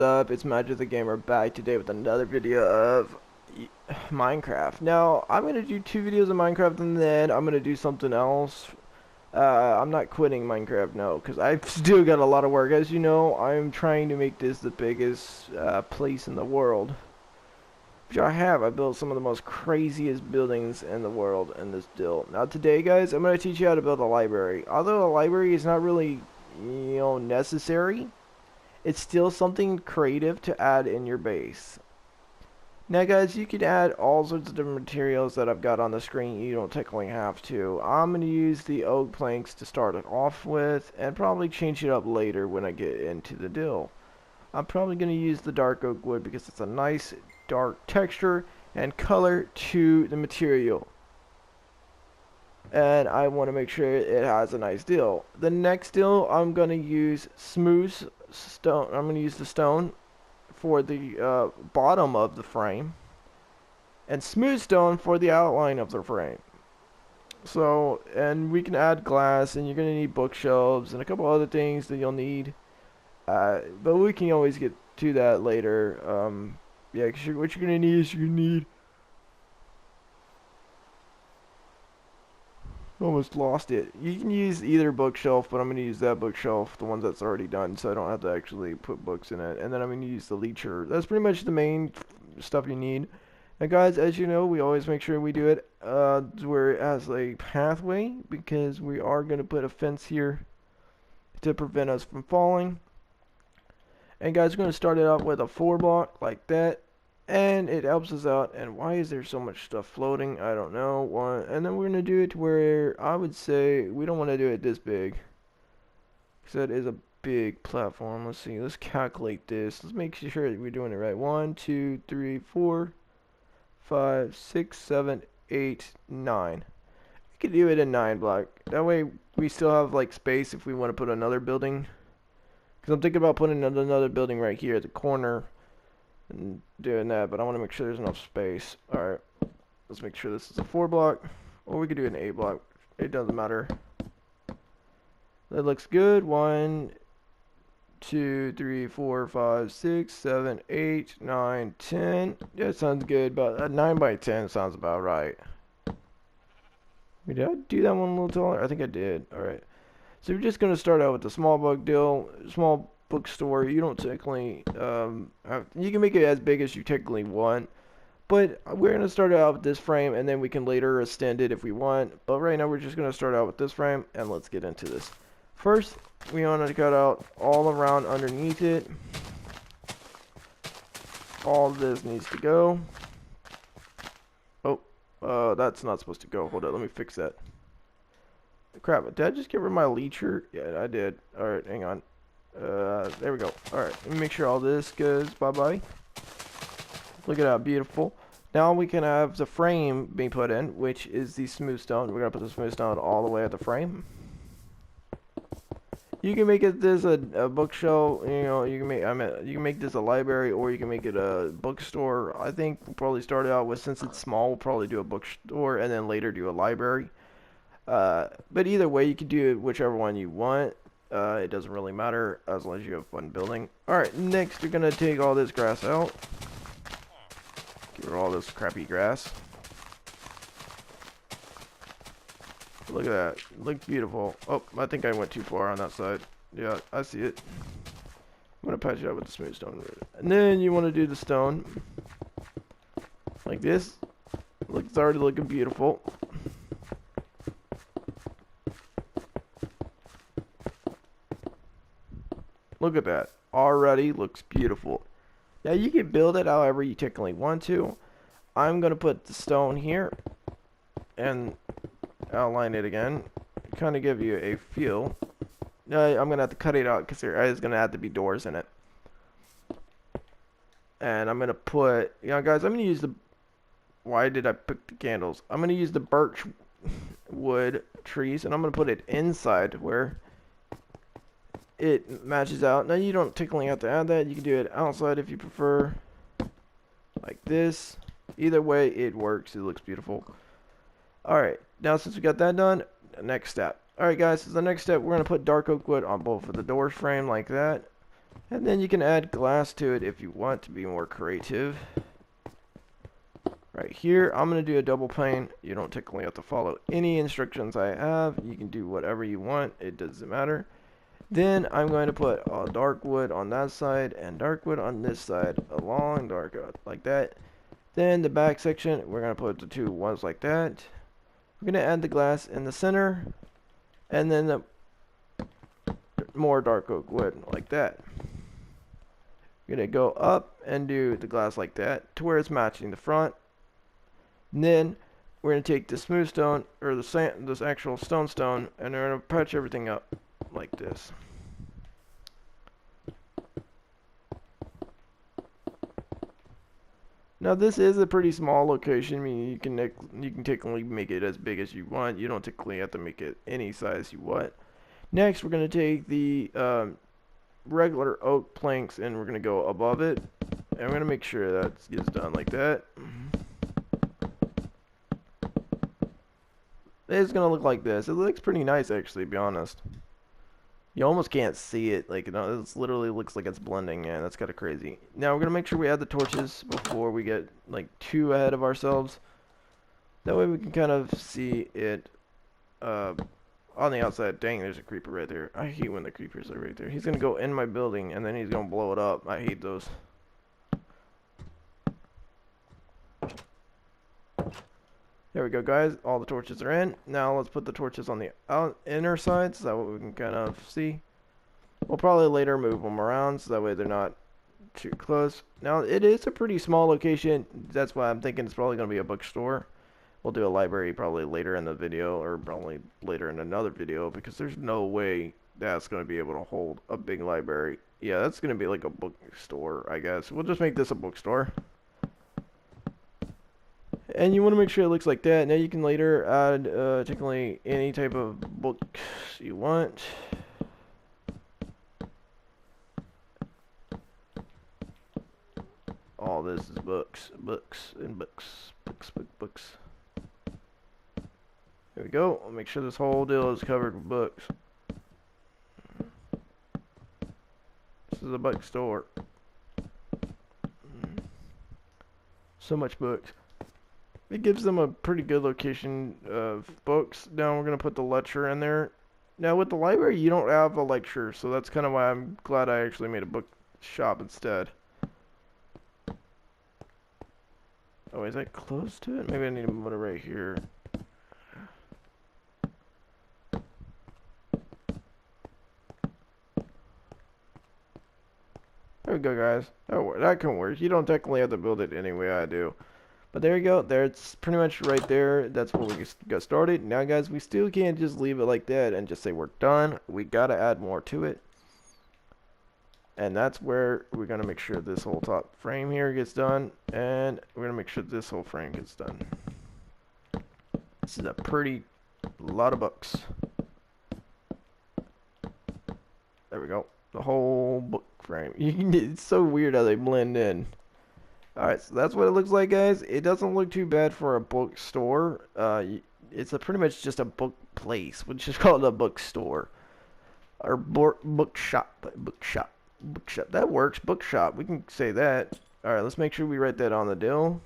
Up? It's Magic the Gamer back today with another video of Minecraft. Now, I'm going to do two videos of Minecraft and then I'm going to do something else. I'm not quitting Minecraft, no, because I've still got a lot of work. As you know, I'm trying to make this the biggest place in the world. Which I have. I built some of the most craziest buildings in the world in this deal. Now today, guys, I'm going to teach you how to build a library. Although a library is not really, necessary, it's still something creative to add in your base. Now guys, you can add all sorts of different materials that I've got on the screen. You don't technically have to. I'm going to use the oak planks to start it off with and probably change it up later when I get into the deal. I'm probably going to use the dark oak wood because it's a nice dark texture and color to the material. And I want to make sure it has a nice deal. The next deal, I'm going to use smooth stone. I'm going to use the stone for the bottom of the frame and smooth stone for the outline of the frame. So, and we can add glass, and you're going to need bookshelves and a couple other things that you'll need. But we can always get to that later. Yeah, cause what you're going to need is you need... Almost lost it. You can use either bookshelf, but I'm going to use that bookshelf, the one that's already done, so I don't have to actually put books in it. And then I'm going to use the leecher. That's pretty much the main stuff you need. And guys, as you know, we always make sure we do it where it has a pathway, because we are going to put a fence here to prevent us from falling. And guys, we're going to start it out with a 4-block like that. And it helps us out. And why is there so much stuff floating? I don't know. And then we're going to do it to where I would say we don't want to do it this big, because that is a big platform. Let's see. Let's calculate this. Let's make sure that we're doing it right. 1, 2, 3, 4, 5, 6, 7, 8, 9. We could do it in 9 block. That way we still have like space if we want to put another building. Because I'm thinking about putting another building right here at the corner and doing that, but I want to make sure there's enough space. Alright, let's make sure this is a 4-block, or we could do an 8-block. It doesn't matter. That looks good. 1, 2, 3, 4, 5, 6, 7, 8, 9, 10. Yeah, that sounds good, but 9 by 10 sounds about right. Did I do that one a little taller? I think I did. Alright. So we're just going to start out with the small bookstore. You don't technically you can make it as big as you technically want, but we're going to start out with this frame, and then we can later extend it if we want. But right now we're just going to start out with this frame, and let's get into this. First, we want to cut out all around underneath it. All of this needs to go. Oh, that's not supposed to go. Hold on, let me fix that. Crap, did I just get rid of my leecher? Yeah, I did. Alright, hang on. There we go. Alright, let me make sure all this goes bye-bye. Look at that, beautiful. Now we can have the frame being put in, which is the smooth stone. We're going to put the smooth stone all the way at the frame. You can make it this a bookshelf, you can make this a library, or you can make it a bookstore. I think we'll probably start out with, since it's small, we'll probably do a bookstore and then later do a library. But either way, you can do whichever one you want. It doesn't really matter as long as you have fun building. Alright, next you're going to take all this grass out. Get rid of all this crappy grass. Look at that. It looks beautiful. Oh, I think I went too far on that side. Yeah, I see it. I'm going to patch it up with the smooth stone. And then you want to do the stone. Like this. It's already looking beautiful. Look at that. Already looks beautiful. Now you can build it however you technically want to. I'm going to put the stone here and outline it again. Kind of give you a feel. I'm going to have to cut it out because there is going to have to be doors in it. And I'm going to put, guys, I'm going to use the, why did I pick the candles? I'm going to use the birch wood trees, and I'm going to put it inside where it matches out. Now you don't technically have to add that. You can do it outside if you prefer. Like this. Either way, it works. It looks beautiful. Alright, now since we got that done, next step. Alright guys, so the next step, we're going to put dark oak wood on both of the door frame like that. And then you can add glass to it if you want to be more creative. Right here, I'm going to do a double pane. You don't technically have to follow any instructions I have. You can do whatever you want. It doesn't matter. Then I'm going to put dark wood on that side and dark wood on this side along dark wood like that. Then the back section, we're going to put the two ones like that. We're going to add the glass in the center and then the more dark oak wood like that. We're going to go up and do the glass like that to where it's matching the front. And then we're going to take the smooth stone or the sand, this actual stone, and we're going to patch everything up like this. Now this is a pretty small location. I mean, you can technically make it as big as you want. You don't typically have to make it any size you want. Next, we're going to take the regular oak planks and we're going to go above it. And we're going to make sure that gets done like that. It's going to look like this. It looks pretty nice actually, to be honest. You almost can't see it, like, it literally looks like it's blending. Yeah, that's kind of crazy. Now we're gonna make sure we add the torches before we get like too ahead of ourselves. That way we can kind of see it on the outside. Dang, there's a creeper right there. I hate when the creepers are right there. He's gonna go in my building and then he's gonna blow it up. I hate those. There we go, guys. All the torches are in. Now let's put the torches on the inner side so that way we can kind of see. We'll probably later move them around so that way they're not too close. Now, it is a pretty small location. That's why I'm thinking it's probably going to be a bookstore. We'll do a library probably later in the video or probably later in another video because there's no way that's going to be able to hold a big library. Yeah, that's going to be like a bookstore, I guess. We'll just make this a bookstore. And you want to make sure it looks like that. Now you can later add technically any type of books you want. All this is books, books, and books, books. There we go. I'll make sure this whole deal is covered with books. This is a bookstore. So much books. It gives them a pretty good location of books. Now we're going to put the lecture in there. Now with the library, you don't have a lecture, so that's kind of why I'm glad I actually made a bookshop instead. Oh, is that close to it? Maybe I need to put it right here. There we go, guys. That can work. You don't technically have to build it any way I do. But there you go. There, it's pretty much right there. That's where we got started. Now, guys, we still can't just leave it like that and just say we're done. We gotta add more to it. And that's where we're gonna make sure this whole top frame here gets done. And we're gonna make sure this whole frame gets done. This is a pretty lot of books. There we go. The whole book frame. It's so weird how they blend in. Alright, so that's what it looks like, guys. It doesn't look too bad for a bookstore. It's pretty much just a book place, which is called a bookstore. Or bookshop. Bookshop. That works. Bookshop. We can say that. Alright, let's make sure we write that on the deal.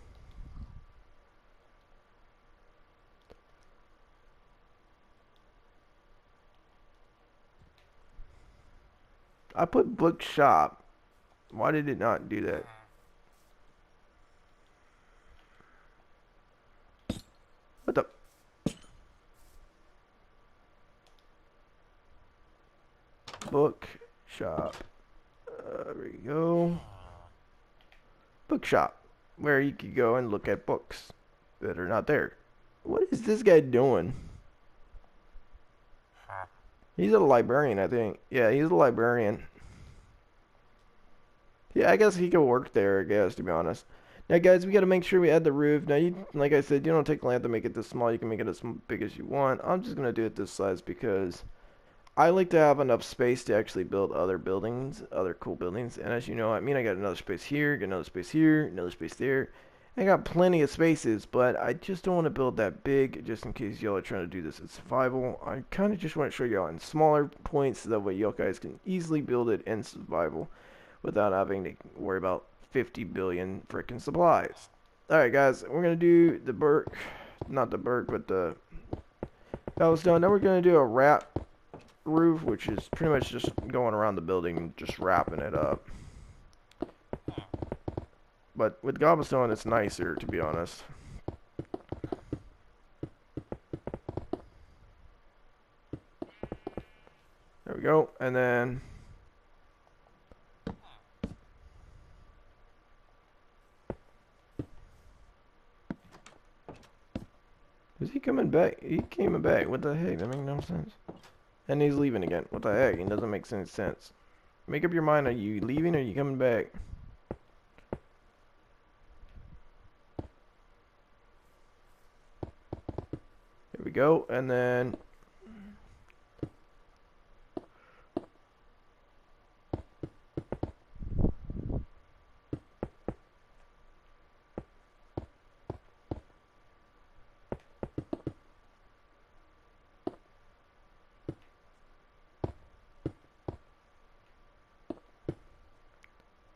I put bookshop. Why did it not do that? What the? Bookshop. There we go. Bookshop. Where you could go and look at books that are not there. What is this guy doing? He's a librarian, I think. Yeah, he's a librarian. Yeah, I guess he could work there, I guess, to be honest. Now, guys, we got to make sure we add the roof. Now, like I said, you don't technically have to make it this small. You can make it as big as you want. I'm just going to do it this size because I like to have enough space to actually build other buildings, other cool buildings. And as you know, I mean, I got another space here, got another space here, another space there. I got plenty of spaces, but I just don't want to build that big just in case y'all are trying to do this in survival. I kind of just want to show y'all in smaller points so that way y'all guys can easily build it in survival. without having to worry about 50 billion freaking supplies. Alright guys, we're going to do the Burke, not the Burke, but the cobblestone. Then we're going to do a wrap roof, which is pretty much just going around the building and just wrapping it up. But with cobblestone, it's nicer, to be honest. There we go, and then is he coming back? He came back. What the heck? That makes no sense. And he's leaving again. What the heck? It doesn't make any sense. Make up your mind. Are you leaving or are you coming back? There we go. And then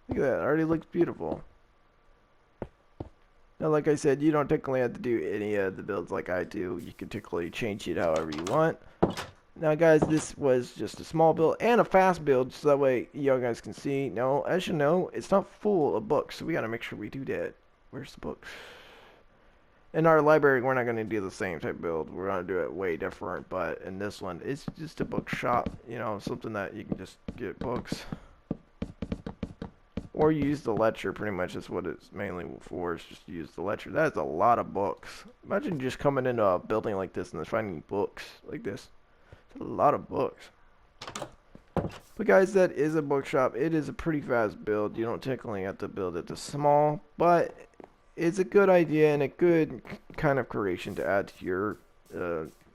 look at that. It already looks beautiful. Now, like I said, you don't technically have to do any of the builds like I do. You can technically change it however you want. Now, guys, this was just a small build and a fast build, so that way you guys can see. Now, as you know, it's not full of books, so we got to make sure we do that. Where's the books? In our library, we're not going to do the same type build. We're going to do it way different, but in this one, it's just a bookshop, you know, something that you can just get books. Or use the ledger, pretty much is what it's mainly for, is just use the ledger. That is a lot of books. Imagine just coming into a building like this and finding books like this. It's a lot of books. But guys, that is a bookshop. It is a pretty fast build. You don't technically have to build it this small, but it's a good idea and a good kind of creation to add to your,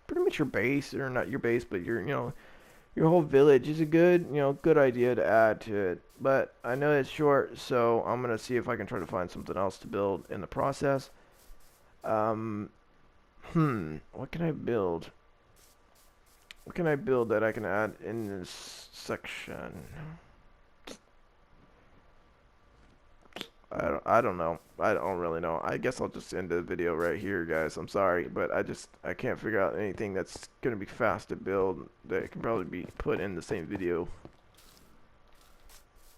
pretty much your base, or not your base, but your, you know, your whole village is a good, you know, good idea to add to it. But I know it's short, so I'm going to see if I can try to find something else to build in the process. What can I build? What can I build that I can add in this section? I don't know. I don't really know. I guess I'll just end the video right here, guys. I'm sorry, but I can't figure out anything that's gonna be fast to build that can probably be put in the same video.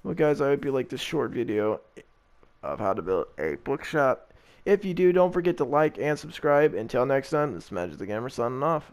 Well, guys, I hope you like this short video of how to build a bookshop. If you do, don't forget to like and subscribe. Until next time, this is Magic the Gamer signing off.